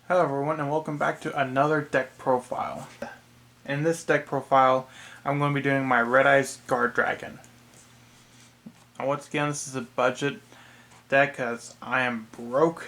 Hello everyone and welcome back to another deck profile. In this deck profile, I'm going to be doing my Red Eyes GAURDRAGON. Now once again, this is a budget deck because I am broke.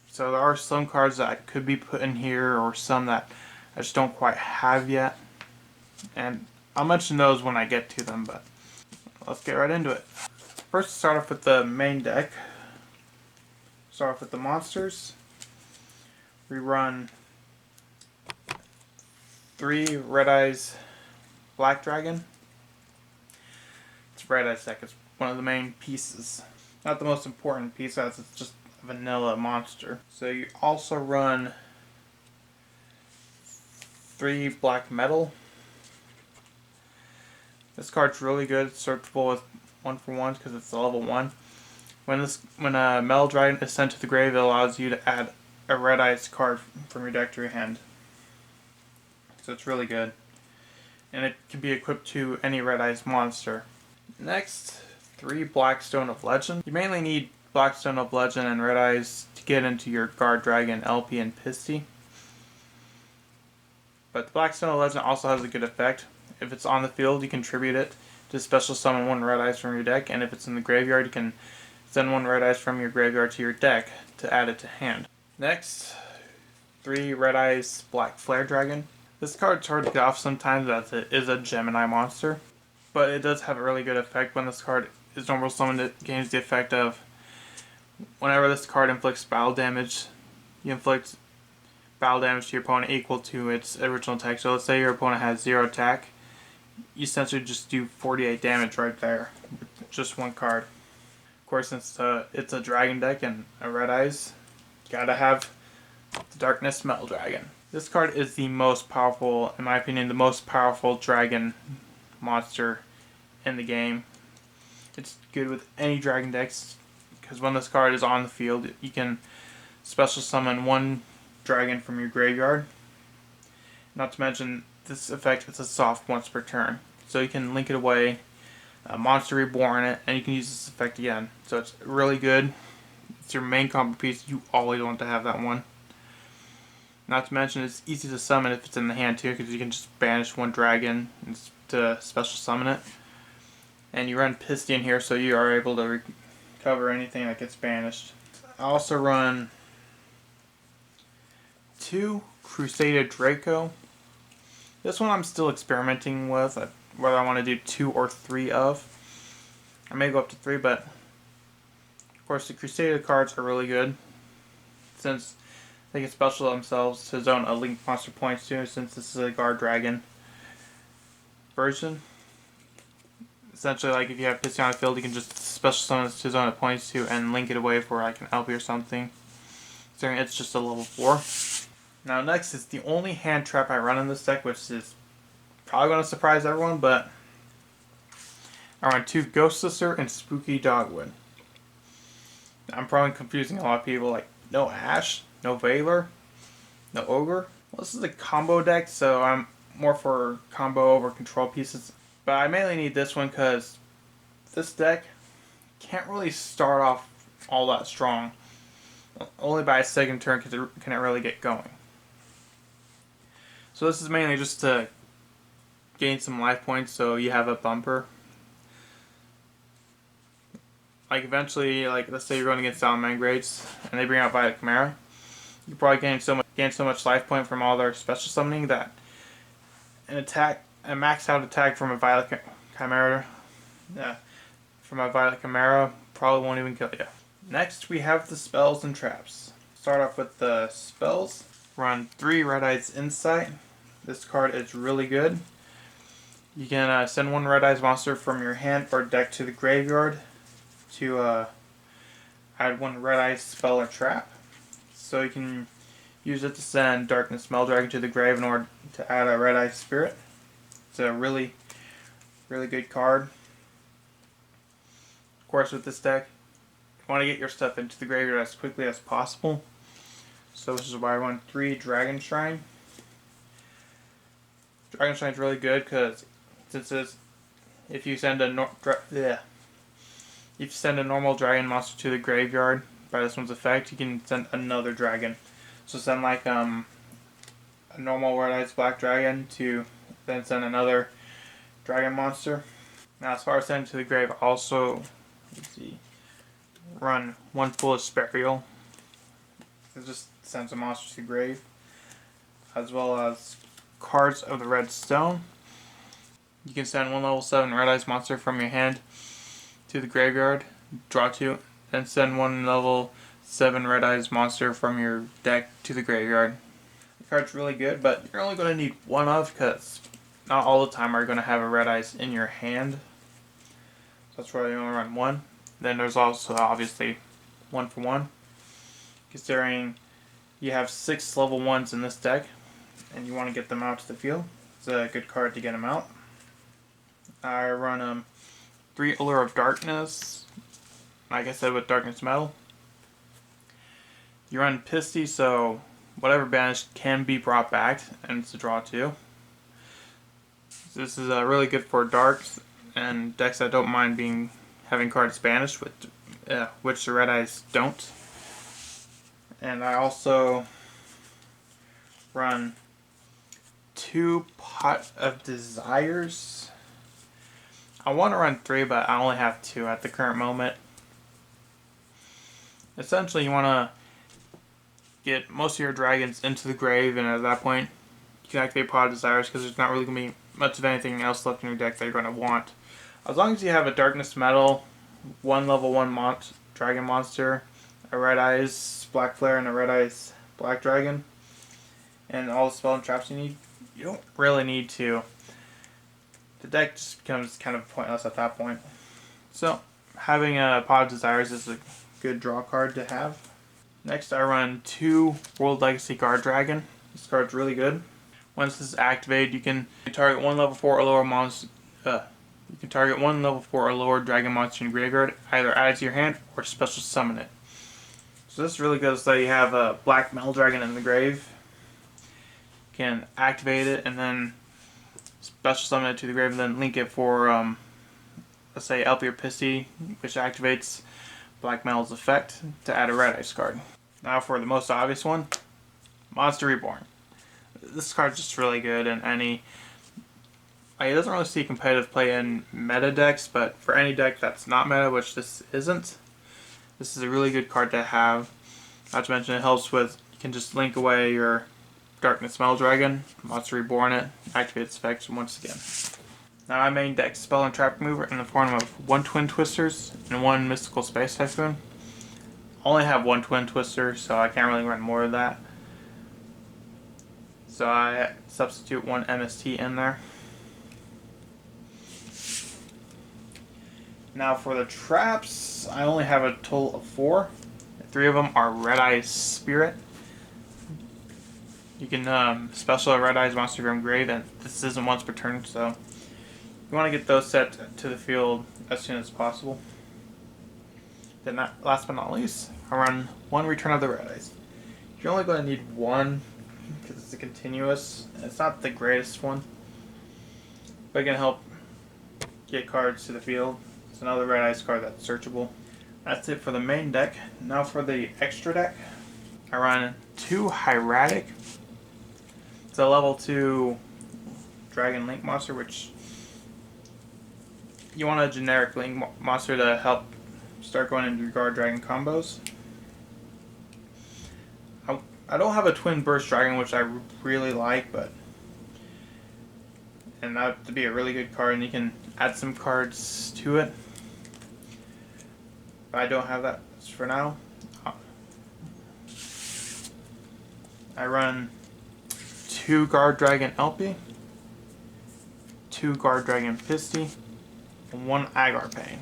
So there are some cards that I could be put in here or some that I just don't quite have yet. And I'll mention those when I get to them, but let's get right into it. First, start off with the main deck. Start off with the monsters. We run 3 Red Eyes Black Dragon. It's Red Eyes deck. It's one of the main pieces. Not the most important piece, as it's just a vanilla monster. So you also run 3 Black Metal. This card's really good. It's searchable with 1-for-1s because it's a level 1. When a Metal Dragon is sent to the grave, it allows you to add a Red Eyes card from your deck to your hand. So it's really good. And it can be equipped to any Red Eyes monster. Next, 3 Blackstone of Legend. You mainly need Blackstone of Legend and Red Eyes to get into your GAURDRAGON, LP, and Pisty. But the Blackstone of Legend also has a good effect. If it's on the field, you contribute it to special summon 1 Red Eyes from your deck, and if it's in the graveyard, you can send 1 Red Eyes from your graveyard to your deck to add it to hand. Next, 3 Red Eyes Black Flare Dragon. This card's hard to get off sometimes as it is a Gemini monster, but it does have a really good effect. When this card is normal summoned, it gains the effect of whenever this card inflicts battle damage, you inflict battle damage to your opponent equal to its original attack. So let's say your opponent has 0 attack, you essentially just do 48 damage right there with just 1 card. Of course, since it's a dragon deck and a Red Eyes, gotta have the Darkness Metal Dragon. This card is the most powerful, in my opinion, the most powerful dragon monster in the game. It's good with any dragon decks because when this card is on the field, you can special summon 1 dragon from your graveyard. Not to mention, this effect is a soft once per turn. So you can link it away, Monster Reborn it, and you can use this effect again. So it's really good. It's your main combo piece. You always want to have that one. Not to mention, it's easy to summon if it's in the hand too, because you can just banish 1 dragon to special summon it. And you run Pisty in here, so you are able to recover anything that gets banished. I also run 2 Crusader Draco. This one I'm still experimenting with, whether I want to do 2 or 3 of. I may go up to 3, but of course the Crusader cards are really good, since they can special themselves to zone a link monster points too, since this is a GAURDRAGON version. Essentially, like if you have Pisty on the field, you can just special summon this to zone it points to and link it away for like an LP or something. So it's just a level 4. Now next is the only hand trap I run in this deck, which is probably going to surprise everyone, but I run 2 Ghost Sister and Spooky Dogwood. I'm probably confusing a lot of people, like no Ash, no Veiler, no Ogre. Well, this is a combo deck, so I'm more for combo over control pieces. But I mainly need this one because this deck can't really start off all that strong. Only by a second turn can it really get going. So this is mainly just to gain some life points so you have a bumper. Like eventually, like let's say you're going against Salamander Greats and they bring out Violet Chimera, you probably gain so much life point from all their special summoning that a maxed out attack from a Violet Chimera, probably won't even kill you. Next we have the spells and traps. Start off with the spells. Run 3 Red Eyes Insight. This card is really good. You can send 1 Red Eyes monster from your hand or deck to the graveyard to add 1 Red Eyes spell or trap. So you can use it to send Darkness Metal Dragon to the grave in order to add a Red Eyes Spirit. It's a really, really good card. Of course, with this deck, you want to get your stuff into the graveyard as quickly as possible. So this is why I run 3 Dragon Shrine. Dragon Shrine is really good because if you send a normal dragon monster to the graveyard by this one's effect, you can send another dragon. So send like a normal Red Eyes Black Dragon to then send another Dragon Monster. Now as far as sending to the grave, also let's see, run one Foolish Burial. It just sends a monster to the grave, as well as cards of the Red Stone. You can send one level 7 Red Eyes monster from your hand to the graveyard, draw 2, then send one level 7 Red Eyes monster from your deck to the graveyard. The card's really good, but you're only going to need one of, because not all the time are you going to have a Red Eyes in your hand. So that's why you only run one. Then there's also obviously 1 for 1. Considering you have 6 level 1s in this deck, and you want to get them out to the field, it's a good card to get them out. I run 3 Allure of Darkness, like I said, with Darkness Metal. You run Pisty, so whatever banished can be brought back, and it's a draw 2. This is really good for darks and decks that don't mind having cards banished, which the Red Eyes don't. And I also run 2 Pot of Desires. I want to run 3, but I only have 2 at the current moment. Essentially, you want to get most of your dragons into the grave, and at that point, you can activate Pot of Desires, because there's not really going to be much of anything else left in your deck that you're going to want. As long as you have a Darkness Metal, 1 level 1 dragon monster, a Red Eyes Black Flare, and a Red Eyes Black Dragon, and all the spell and traps you need, you don't really need to. The deck just becomes kind of pointless at that point. So having a Pot of Desires is a good draw card to have. Next I run 2 World Legacy GAURDRAGON. This card's really good. Once this is activated, you can target 1 level 4 or lower monster. You can target 1 level 4 or lower dragon monster in your graveyard, either add it to your hand or special summon it. So this is really good. So you have a Black Metal Dragon in the grave. You can activate it and then special summon it to the grave, and then link it for, let's say, LP or Pisty, which activates Black Metal's effect to add a Red Eyes card. Now for the most obvious one, Monster Reborn. This card's just really good in any... it doesn't really see competitive play in meta decks, but for any deck that's not meta, which this isn't, this is a really good card to have. Not to mention it helps with, you can just link away your Darkness Metal Dragon, Monster Reborn it, activate its effects once again. Now I main deck Spell and Trap Remover in the form of 1 Twin Twisters and 1 Mystical Space Typhoon. I only have 1 Twin Twister, so I can't really run more of that. So I substitute 1 MST in there. Now for the traps, I only have a total of 4. 3 of them are Red Eyes Spirit. You can special a Red Eyes monster from grave, and this isn't once per turn, so you want to get those set to the field as soon as possible. Then last but not least, I run 1 Return of the Red Eyes. You're only going to need 1 because it's a continuous. It's not the greatest one, but it can help get cards to the field. It's another Red Eyes card that's searchable. That's it for the main deck. Now for the extra deck, I run 2 Hieratic. It's a level 2 Dragon Link monster, which you want a generic Link monster to help start going into your GAURDRAGON combos. I don't have a Twin Burst Dragon, which I really like, and that would be a really good card, and you can add some cards to it. But I don't have that for now. I run 2 GAURDRAGON LP, 2 GAURDRAGON Pisty, and 1 Agar Pain.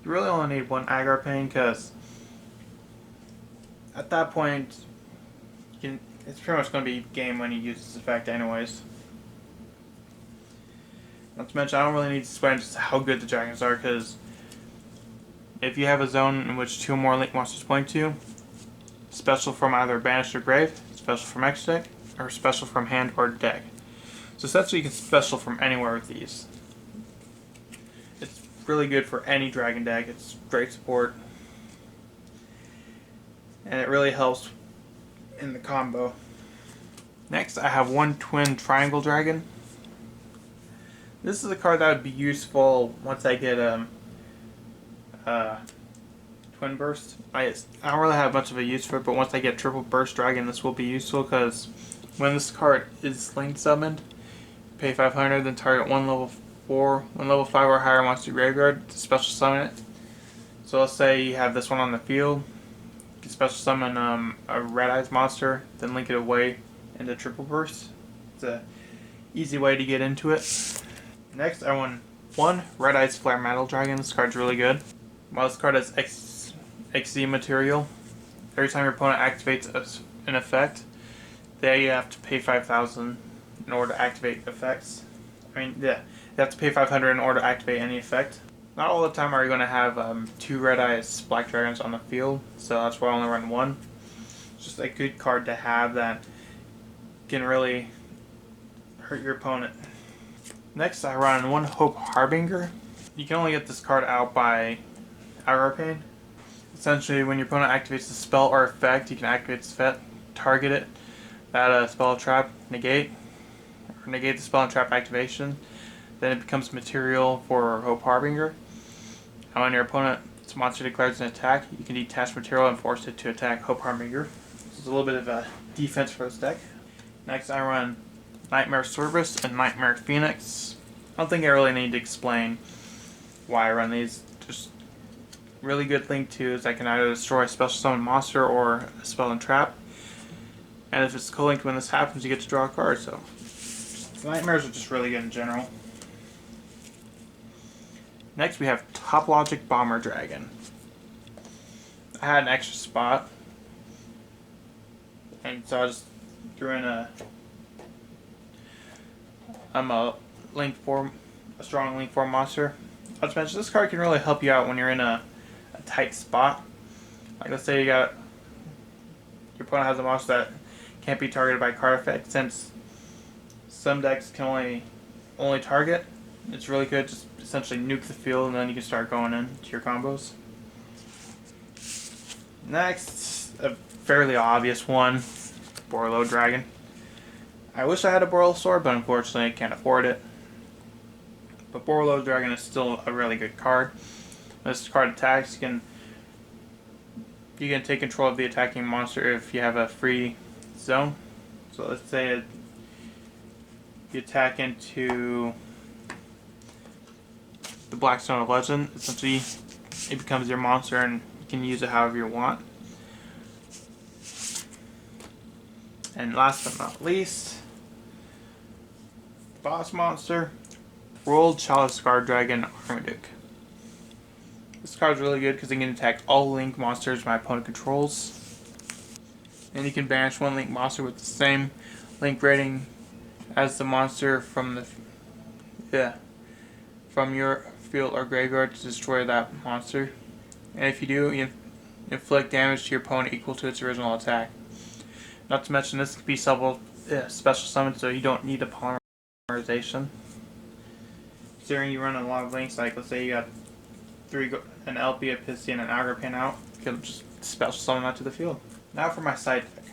You really only need 1 Agar Pain because at that point, it's pretty much going to be game when you use this effect anyways. Not to mention, I don't really need to explain just how good the dragons are, because if you have a zone in which 2 or more Link monsters point to, special from either banished or grave, special from extra deck, or special from hand or deck. So essentially you can special from anywhere with these. It's really good for any dragon deck. It's great support. and it really helps in the combo. Next, I have one twin triangle dragon. This is a card that would be useful once I get twin burst. I don't really have much of a use for it, but once I get triple burst dragon, this will be useful because when this card is link summoned, pay 500, then target one level 5 or higher monster graveyard to special summon it. So let's say you have this one on the field, you can special summon a red eyes monster, then link it away into triple burst. It's a easy way to get into it. Next, I want one red eyes flare metal dragon. This card's really good. While this card has XZ material, every time your opponent activates an effect, they have to pay 5,000 in order to activate effects. They have to pay 500 in order to activate any effect. Not all the time are you going to have two red eyes black dragons on the field, so that's why I only run one. It's just a good card to have that can really hurt your opponent. Next, I run one Hope Harbinger. You can only get this card out by Aggro Pain. Essentially, when your opponent activates a spell or effect, you can activate the effect, target it, that spell trap negate, or negate the spell and trap activation. Then it becomes material for Hope Harbinger. And when your opponent's monster declares an attack, you can detach material and force it to attack Hope Harbinger. This is a little bit of a defense for this deck. Next, I run Nightmare Cerberus and Nightmare Phoenix. I don't think I really need to explain why I run these. Just really good link twos. I can either destroy a special summon monster or a spell and trap. And if it's co-linked when this happens, you get to draw a card. So nightmares are just really good in general. Next, we have Top Logic Bomber Dragon. I had an extra spot, and so I just threw in a strong link 4 monster. I'll just mention this card can really help you out when you're in a tight spot. Like let's say your opponent has a monster that can't be targeted by card effect. Since some decks can only target, it's really good. Just essentially nuke the field, and then you can start going into your combos. Next, a fairly obvious one, Borlo Dragon. I wish I had a Borlo sword, but unfortunately I can't afford it. But Borlo Dragon is still a really good card. When this card attacks, you can take control of the attacking monster if you have a free zone. So let's say you attack into the Black Stone of Legend. Essentially, it becomes your monster and you can use it however you want. And last but not least, boss monster, World Chalice GAURDRAGON Armaduke. This card is really good because it can attack all link monsters my opponent controls. And you can banish one link monster with the same link rating as the monster from your field or graveyard to destroy that monster. And if you do, you inflict damage to your opponent equal to its original attack. Not to mention this could be special summoned, so you don't need a polymerization. Considering you run a lot of links, like let's say you got an LP, a Pissy, and an Aggro Pain out, you can just special summon that to the field. Now for my side deck.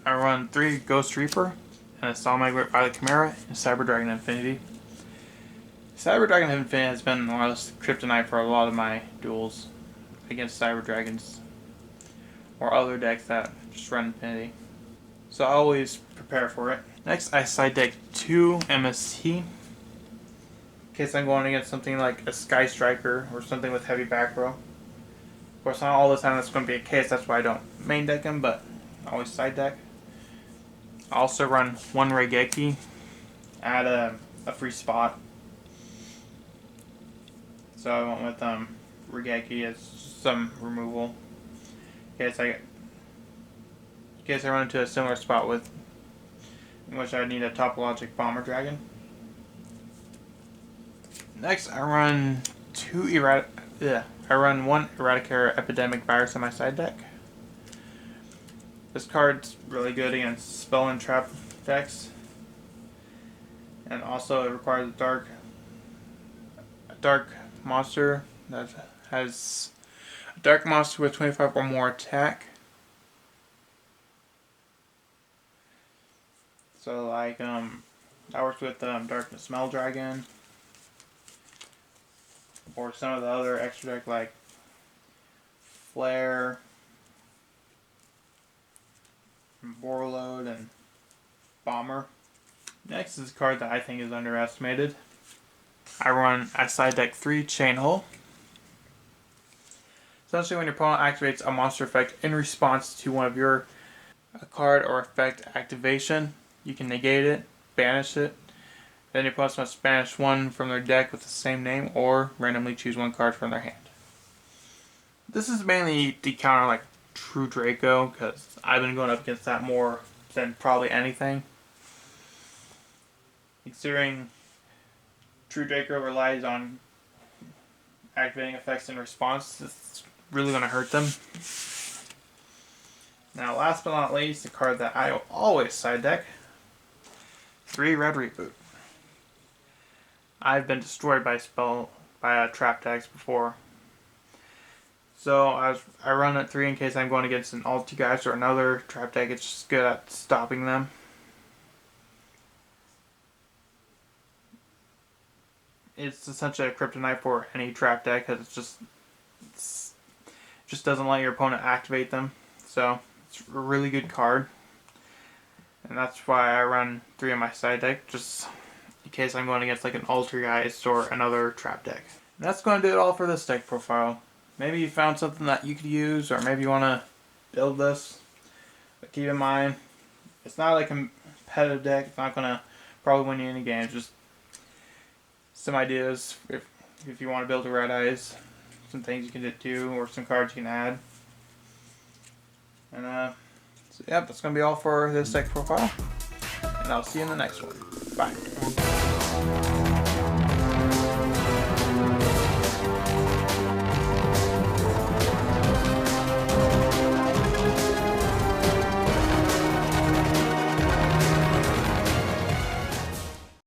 I run 3 Ghost Reaper, and a Salamangreat Violet Chimera, and Cyber Dragon Infinity. Cyber Dragon Infinity has been more or less kryptonite for a lot of my duels against Cyber Dragons or other decks that just run Infinity. So I always prepare for it. Next, I side deck 2 MST. In case I'm going against something like a Sky Striker or something with heavy back row. Of course, not all the time that's going to be a case. That's why I don't main deck them, but I always side deck. I also run 1 Raigeki. Add a free spot. So I went with Raigeki as some removal. In case I run into a similar spot in which I need a Top Logic Bomber Dragon. Next, I run 1 Eradicator Epidemic Virus on my side deck. This card's really good against spell and trap decks. And also it requires a dark monster that has a dark monster with 25 or more attack. So like I worked with Darkness Dragon, or some of the other extra deck like Flare, Warlord, and Bomber. Next is a card that I think is underestimated. I side deck 3 Chain Hole. Essentially, when your opponent activates a monster effect in response to one of your card or effect activation, you can negate it, banish it. Then your opponent must banish one from their deck with the same name, or randomly choose one card from their hand. This is mainly to counter like True Draco, because I've been going up against that more than probably anything. Considering True Draco relies on activating effects in response, it's really going to hurt them. Now, last but not least, the card that I always side deck, 3 Red Reboot. I've been destroyed by trap decks before. So I run at 3 in case I'm going against an Altergeist or another trap deck. It's just good at stopping them. It's essentially a kryptonite for any trap deck because it just doesn't let your opponent activate them. So it's a really good card. And that's why I run 3 in my side deck, just in case I'm going against like an Altergeist or another trap deck. And that's going to do it all for this deck profile. Maybe you found something that you could use, or maybe you want to build this. But keep in mind, it's not like a competitive deck. It's not going to probably win you any games. Just some ideas if you want to build a Red Eyes. Some things you can do, or some cards you can add. And so yeah, that's going to be all for this deck profile. And I'll see you in the next one. Bye.